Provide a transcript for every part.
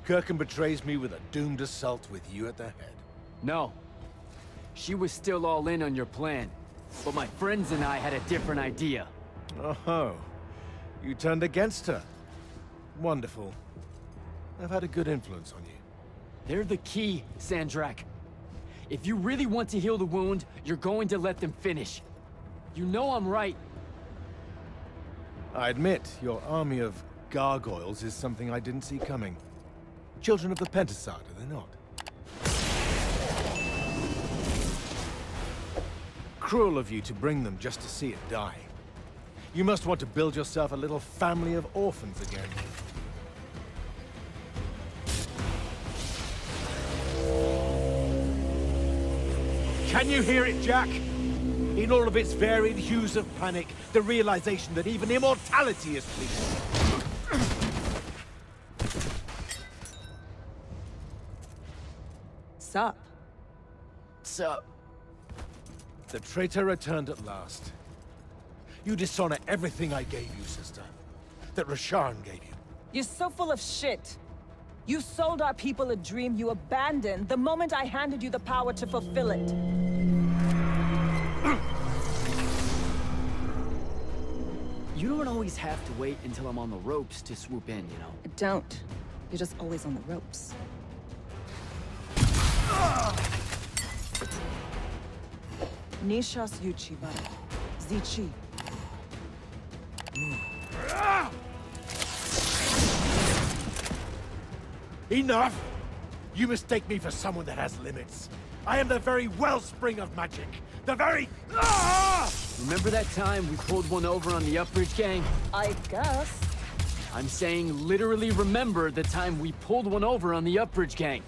Kirkham betrays me with a doomed assault with you at the head. No. She was still all in on your plan. But my friends and I had a different idea. Oh, you turned against her. Wonderful. I've had a good influence on you. They're the key, Sandrak. If you really want to heal the wound, you're going to let them finish. You know I'm right. I admit, your army of gargoyles is something I didn't see coming. Children of the Pentasad, are they not? Cruel of you to bring them just to see it die. You must want to build yourself a little family of orphans again. Can you hear it, Jack? In all of its varied hues of panic, the realization that even immortality is fleeting. Sup? Sup? The traitor returned at last. You dishonor everything I gave you, sister. That Rasharn gave you. You're so full of shit. You sold our people a dream you abandoned the moment I handed you the power to fulfill it. You don't always have to wait until I'm on the ropes to swoop in, you know? I don't. You're just always on the ropes. Nishas Yuchibara. Zichi. Enough! You mistake me for someone that has limits. I am the very wellspring of magic. The very... Remember that time we pulled one over on the Upbridge gang? I guess. I'm saying literally remember the time we pulled one over on the Upbridge gang.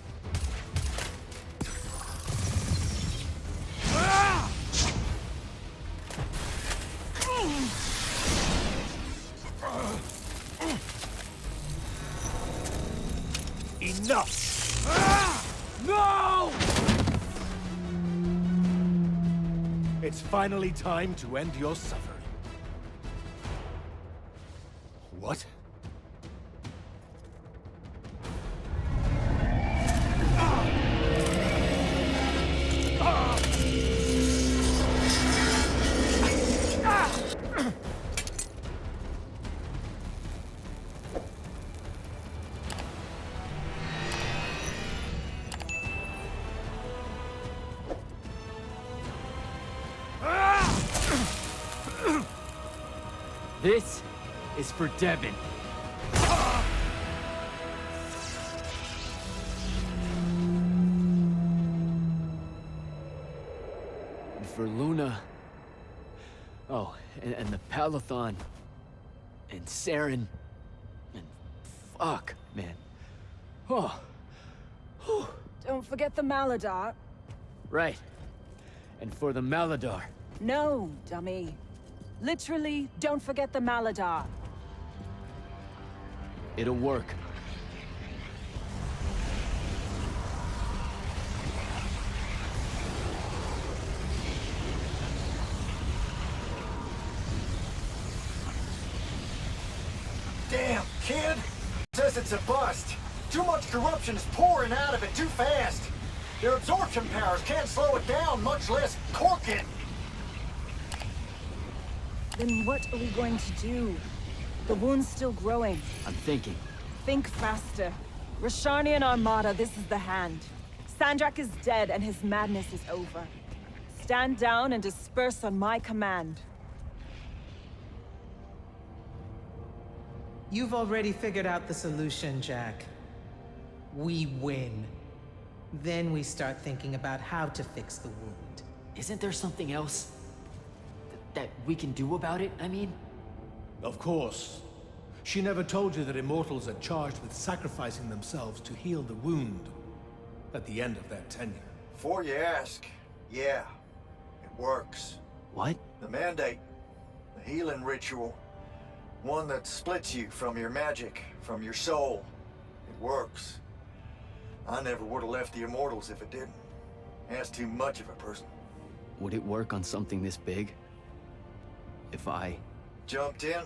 Enough! No! It's finally time to end your suffering. What? This is for Devin. And for Luna. Oh, and the Palathon. And Saren. And fuck, man. Oh. Whew. Don't forget the Maladar. Right. And for the Maladar. No, dummy. Literally, don't forget the Maladar. It'll work. Damn, kid! Says it's a bust. Too much corruption is pouring out of it too fast. Their absorption powers can't slow it down, much less cork it. Then what are we going to do? The wound's still growing. I'm thinking. Think faster. Rasharnian Armada, this is the hand. Sandrak is dead and his madness is over. Stand down and disperse on my command. You've already figured out the solution, Jack. We win. Then we start thinking about how to fix the wound. Isn't there something else? That we can do about it, I mean? Of course. She never told you that Immortals are charged with sacrificing themselves to heal the wound at the end of their tenure. Before you ask, yeah, it works. What? The mandate, the healing ritual, one that splits you from your magic, from your soul. It works. I never would have left the Immortals if it didn't. That's too much of a person. Would it work on something this big? If I... Jumped in?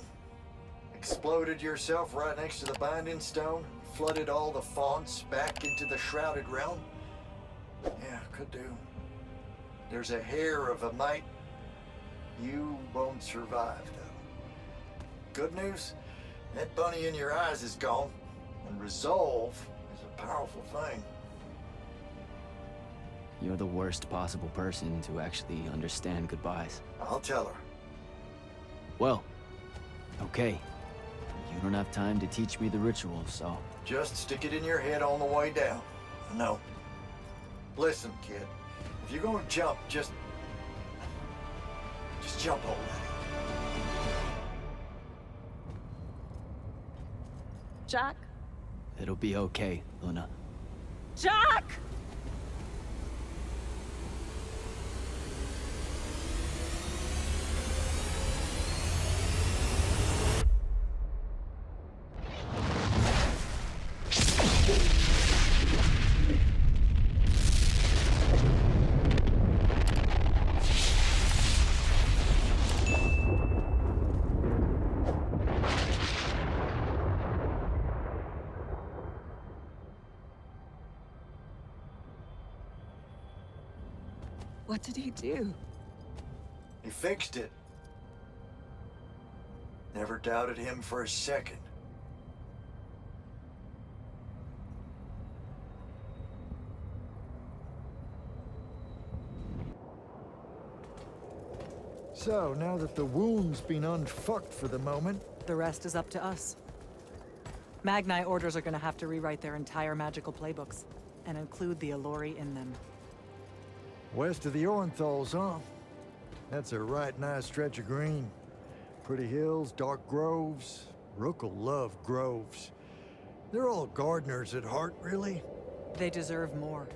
Exploded yourself right next to the binding stone? Flooded all the fonts back into the shrouded realm? Yeah, could do. There's a hair of a mite. You won't survive, though. Good news? That bunny in your eyes is gone. And resolve is a powerful thing. You're the worst possible person to actually understand goodbyes. I'll tell her. Well, okay. You don't have time to teach me the ritual, so... Just stick it in your head on the way down. No. Listen, kid. If you're gonna jump, just jump already. Jack? It'll be okay, Luna. Jack! What did he do? He fixed it. Never doubted him for a second. So, now that the wound's been unfucked for the moment... The rest is up to us. Magni orders are gonna have to rewrite their entire magical playbooks, and include the Alluri in them. West of the Orenthals, huh? That's a right nice stretch of green. Pretty hills, dark groves. Rook'll love groves. They're all gardeners at heart, really. They deserve more.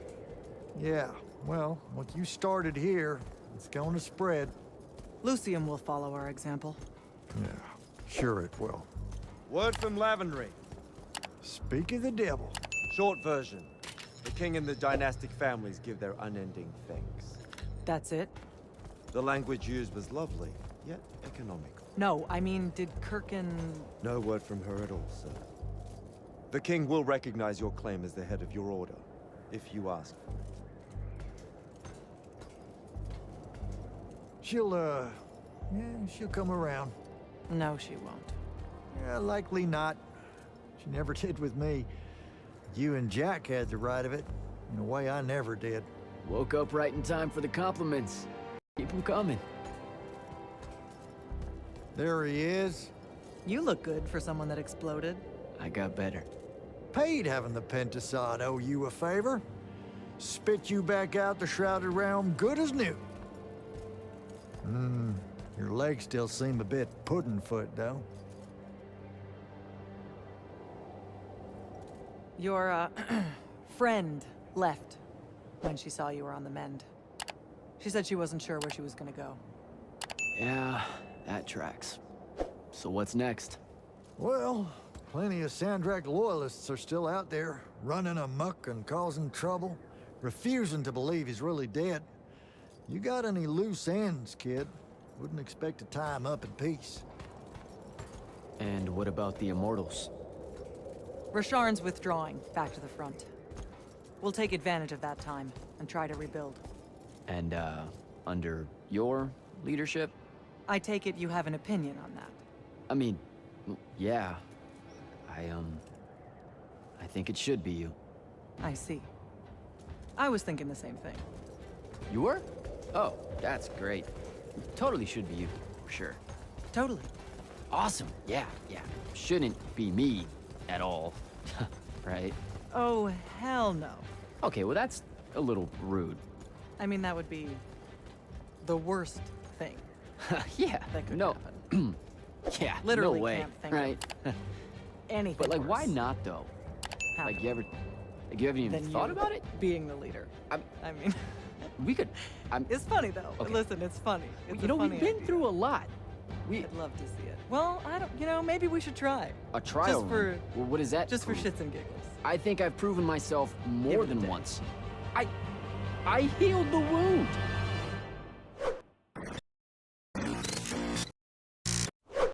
Yeah, well, what you started here, it's going to spread. Lucium will follow our example. Yeah, sure it will. Word from Lavendry. Speak of the devil. Short version. The king and the dynastic families give their unending thanks. That's it? The language used was lovely, yet economical. No, I mean, did Kirkin... No word from her at all, sir. The king will recognize your claim as the head of your order, if you ask for it. She'll come around. No, she won't. Yeah, likely not. She never did with me. You and Jack had the right of it, in a way I never did. Woke up right in time for the compliments. Keep them coming. There he is. You look good for someone that exploded. I got better. Paid having the Pentasod owe you a favor. Spit you back out the Shrouded Realm good as new. Your legs still seem a bit pudding-foot, though. Your, friend left when she saw you were on the mend. She said she wasn't sure where she was gonna go. Yeah, that tracks. So what's next? Well, plenty of Sandrak loyalists are still out there, running amok and causing trouble, refusing to believe he's really dead. You got any loose ends, kid? Wouldn't expect to tie him up in peace. And what about the Immortals? Rasharn's withdrawing back to the front. We'll take advantage of that time and try to rebuild. And, under your leadership? I take it you have an opinion on that. I mean, yeah. I think it should be you. I see. I was thinking the same thing. You were? Oh, that's great. Totally should be you, for sure. Totally. Awesome, yeah. Shouldn't be me at all, right? Oh, hell no. Okay, well that's a little rude. I mean, that would be the worst thing Yeah, that could no. happen. Yeah, Literally no way, can't think right? Anything But like, why worse not though? happened Like, you haven't even than thought you about it? being the leader. I mean, We could. it's funny though. Okay. Listen, it's funny. It's You know, a funny we've been idea. through a lot. I'd love to see it. Well, I don't. You know, maybe we should try. A trial Just for run. Well, what is that? just for prove? shits and giggles. I think I've proven myself more Give it a than day. once. I healed the wound.